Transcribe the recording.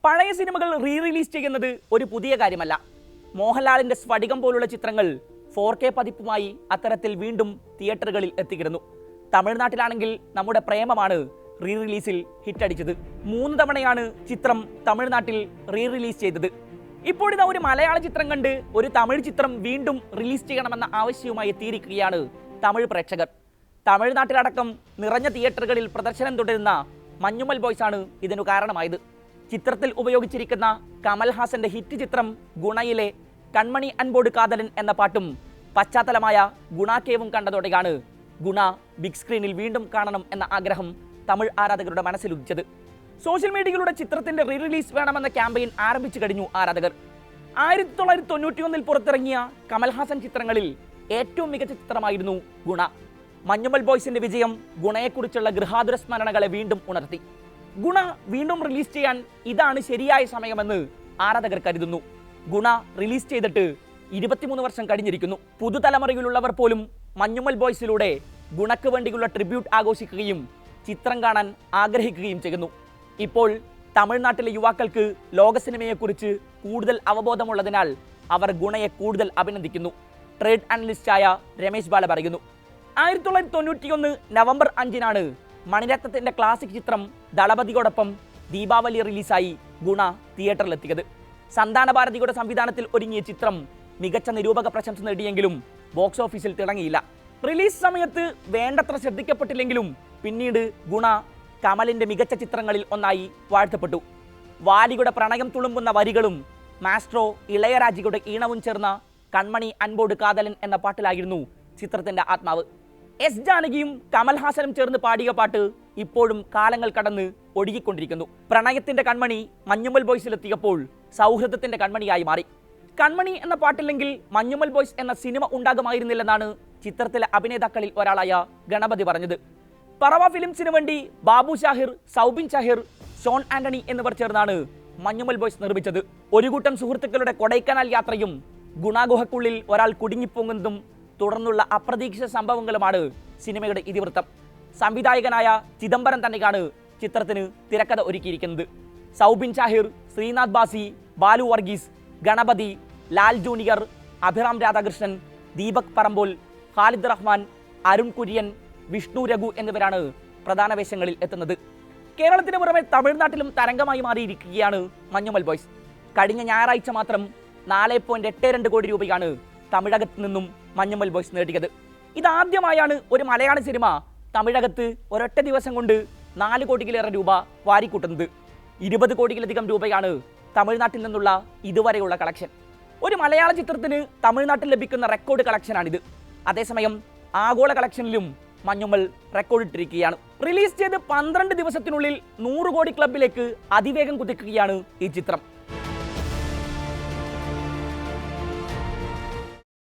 പഴയ സിനിമകൾ റിലീസ് ചെയ്യുന്നത് ഒരു പുതിയ കാര്യമല്ല. മോഹൻലാലിന്റെ സ്ഫടികം പോലുള്ള ചിത്രങ്ങൾ 4K പതിപ്പുമായി അത്തരത്തിൽ വീണ്ടും തിയേറ്ററുകളിൽ എത്തിയിരുന്നു. തമിഴ്നാട്ടിലാണെങ്കിൽ നമ്മുടെ പ്രേമമാണ് റിലീസിൽ ഹിറ്റടിച്ചത്. 3 തവണയാണ് ചിത്രം തമിഴ്നാട്ടിൽ റിലീസ് ചെയ്തത്. ഇപ്പോഴിതാ ഒരു മലയാള ചിത്രം കണ്ട് ഒരു തമിഴ് ചിത്രം വീണ്ടും റിലീസ് ചെയ്യണമെന്ന ആവശ്യവുമായി എത്തിയിരിക്കുകയാണ് തമിഴ് പ്രേക്ഷകർ. തമിഴ്നാട്ടിലടക്കം നിറഞ്ഞ തിയേറ്ററുകളിൽ പ്രദർശനം തുടരുന്ന മഞ്ഞുമൽ ബോയ്സ് ആണ് ഇതിനു കാരണമായത്. ചിത്രത്തിൽ ഉപയോഗിച്ചിരിക്കുന്ന കമൽഹാസന്റെ ഹിറ്റ് ചിത്രം ഗുണയിലെ കൺമണി അൻപോട് കാതലൻ എന്ന പാട്ടും പശ്ചാത്തലമായ ഗുണാക്കേവും കണ്ടതോടെയാണ് ഗുണ ബിഗ് സ്ക്രീനിൽ വീണ്ടും കാണണം എന്ന ആഗ്രഹം തമിഴ് ആരാധകരുടെ മനസ്സിലുദിച്ചത്. സോഷ്യൽ മീഡിയയിലൂടെ ചിത്രത്തിന്റെ റിലീസ് വേണമെന്ന ക്യാമ്പയിൻ ആരംഭിച്ചു കഴിഞ്ഞു ആരാധകർ. 1991 പുറത്തിറങ്ങിയ കമൽഹാസൻ ചിത്രങ്ങളിൽ ഏറ്റവും മികച്ച ചിത്രമായിരുന്നു ഗുണ. മഞ്ഞുമൽ ബോയ്സിന്റെ വിജയം ഗുണയെക്കുറിച്ചുള്ള ഗൃഹാതുര സ്മരണകളെ വീണ്ടും ഉണർത്തി. ഗുണ വീണ്ടും റിലീസ് ചെയ്യാൻ ഇതാണ് ശരിയായ സമയമെന്ന് ആരാധകർ കരുതുന്നു. ഗുണ റിലീസ് ചെയ്തിട്ട് 23 വർഷം കഴിഞ്ഞിരിക്കുന്നു. പുതുതലമുറയിലുള്ളവർ പോലും മഞ്ഞുമൽ ബോയ്സിലൂടെ ഗുണക്ക് വേണ്ടിയുള്ള ട്രിബ്യൂട്ട് ആഘോഷിക്കുകയും ചിത്രം കാണാൻ ആഗ്രഹിക്കുകയും ചെയ്യുന്നു. ഇപ്പോൾ തമിഴ്നാട്ടിലെ യുവാക്കൾക്ക് ലോക സിനിമയെക്കുറിച്ച് കൂടുതൽ അവബോധമുള്ളതിനാൽ അവർ ഗുണയെ കൂടുതൽ അഭിനന്ദിക്കുന്നു. ട്രേഡ് അനലിസ്റ്റായ രമേശ് ബാല പറയുന്നു. 1991 നവംബർ 5 മണിരത്നത്തിന്റെ ക്ലാസിക് ചിത്രം ദളപതിയോടൊപ്പം ദീപാവലി റിലീസായി ഗുണ തിയേറ്ററിലെത്തിയത്. സന്താന ഭാരതിയുടെ സംവിധാനത്തിൽ ഒരുങ്ങിയ ചിത്രം മികച്ച നിരൂപക പ്രശംസ നേടിയെങ്കിലും ബോക്സ് ഓഫീസിൽ തിളങ്ങിയില്ല. റിലീസ് സമയത്ത് വേണ്ടത്ര ശ്രദ്ധിക്കപ്പെട്ടില്ലെങ്കിലും പിന്നീട് ഗുണ കമലിന്റെ മികച്ച ചിത്രങ്ങളിൽ ഒന്നായി വാഴ്ത്തപ്പെട്ടു. വാലിയുടെ പ്രണയം തുളുമ്പുന്ന വരികളും മാസ്ട്രോ ഇളയരാജയുടെ ഈണവും ചേർന്ന കൺമണി അൻപോട് കാതലൻ എന്ന പാട്ടിലായിരുന്നു ചിത്രത്തിന്റെ ആത്മാവ്. എസ് ജാനകിയും കമൽഹാസനും ചേർന്ന് പാടിയ പാട്ട് ഇപ്പോഴും കാലങ്ങൾ കടന്ന് ഒഴുകിക്കൊണ്ടിരിക്കുന്നു. പ്രണയത്തിന്റെ കൺമണി മഞ്ഞുമൽ ബോയ്സിലെത്തിയപ്പോൾ സൗഹൃദത്തിന്റെ കൺമണിയായി മാറി. കൺമണി എന്ന പാട്ടില്ലെങ്കിൽ മഞ്ഞുമൽ ബോയ്സ് എന്ന സിനിമ ഉണ്ടാകുമായിരുന്നില്ലെന്നാണ് ചിത്രത്തിലെ അഭിനേതാക്കളിൽ ഒരാളായ ഗണപതി പറഞ്ഞത്. പറവ ഫിലിംസിന് വേണ്ടി ബാബു ഷാഹിർ, സൗബിൻ ഷാഹിർ, ഷോൺ ആന്റണി എന്നിവർ ചേർന്നാണ് മഞ്ഞുമൽ ബോയ്സ് നിർമ്മിച്ചത്. ഒരു കൂട്ടം സുഹൃത്തുക്കളുടെ കൊടൈക്കനാൽ യാത്രയും ഗുണാഗുഹക്കുള്ളിൽ ഒരാൾ കുടുങ്ങിപ്പോകുന്നതും തുടർന്നുള്ള അപ്രതീക്ഷിത സംഭവങ്ങളുമാണ് സിനിമയുടെ ഇതിവൃത്തം. സംവിധായകനായ ചിദംബരം തന്നെയാണ് ചിത്രത്തിന് തിരക്കഥ ഒരുക്കിയിരിക്കുന്നത്. സൗബിൻ ഷാഹിർ, ശ്രീനാഥ് ബാസി, ബാലു വർഗീസ്, ഗണപതി, ലാൽ ജൂനിയർ, അഭിറാം രാധാകൃഷ്ണൻ, ദീപക് പറമ്പോൾ, ഖാലിദ് റഹ്മാൻ, അരുൺ കുര്യൻ, വിഷ്ണു രഘു എന്നിവരാണ് പ്രധാന വേഷങ്ങളിൽ എത്തുന്നത്. കേരളത്തിന് പുറമെ തമിഴ്നാട്ടിലും തരംഗമായി മാറിയിരിക്കുകയാണ് മഞ്ഞുമൽ ബോയ്സ്. കഴിഞ്ഞ ഞായറാഴ്ച മാത്രം 4.82 കോടി രൂപയാണ് തമിഴകത്ത് നിന്നും മഞ്ഞുമൽ ബോയ്സ് നേടിയത്. ഇതാദ്യമായാണ് ഒരു മലയാള സിനിമ തമിഴകത്ത് ഒരൊറ്റ ദിവസം കൊണ്ട് 4 കോടിയിലേറെ രൂപ വാരിക്കൂട്ടുന്നത്. 20 കോടിയിലധികം രൂപയാണ് തമിഴ്നാട്ടിൽ നിന്നുള്ള ഇതുവരെയുള്ള കളക്ഷൻ. ഒരു മലയാള ചിത്രത്തിന് തമിഴ്നാട്ടിൽ ലഭിക്കുന്ന റെക്കോർഡ് കളക്ഷനാണിത്. അതേസമയം ആഗോള കളക്ഷനിലും മഞ്ഞുമൽ റെക്കോർഡിട്ടിരിക്കുകയാണ്. റിലീസ് ചെയ്ത് 12 ദിവസത്തിനുള്ളിൽ 100 കോടി ക്ലബിലേക്ക് അതിവേഗം കുതിക്കുകയാണ് ഈ ചിത്രം.